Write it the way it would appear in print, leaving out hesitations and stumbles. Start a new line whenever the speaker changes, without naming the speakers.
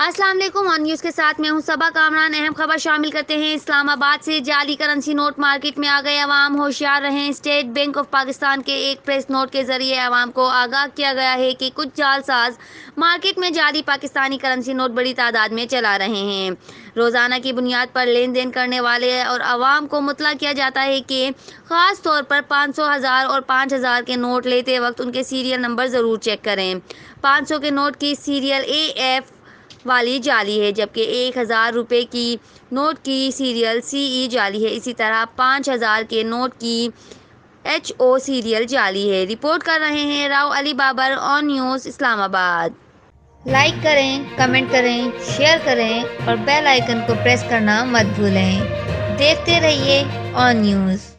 अस्सलाम वालेकुम। On news के साथ मैं हूं सबा कामरान। अहम खबर शामिल करते हैं। इस्लामाबाद से जाली करेंसी नोट मार्केट में आ गए। अवाम होशियार रहें। स्टेट बैंक ऑफ पाकिस्तान के एक प्रेस नोट के जरिए अवाम को आगाह किया गया है कि कुछ जालसाज मार्केट में जाली पाकिस्तानी करेंसी नोट बड़ी तादाद में चला रहे हैं। रोज़ाना की बुनियाद पर लेन देन करने वाले और अवाम को मुतला किया जाता है कि ख़ास तौर पर 500, 1000 और 5000 के नोट लेते वक्त उनके सीरियल नंबर ज़रूर चेक करें। 500 के नोट की सीरियल AF वाली जाली है, जबकि 1000 रुपये की नोट की सीरियल CE जाली है। इसी तरह 5000 के नोट की HO सीरियल जाली है। रिपोर्ट कर रहे हैं Rao Ali Babar, on news Islamabad. Like करें, कमेंट करें, शेयर करें और बेल आइकन को प्रेस करना मत भूलें। देखते रहिए ऑन न्यूज़।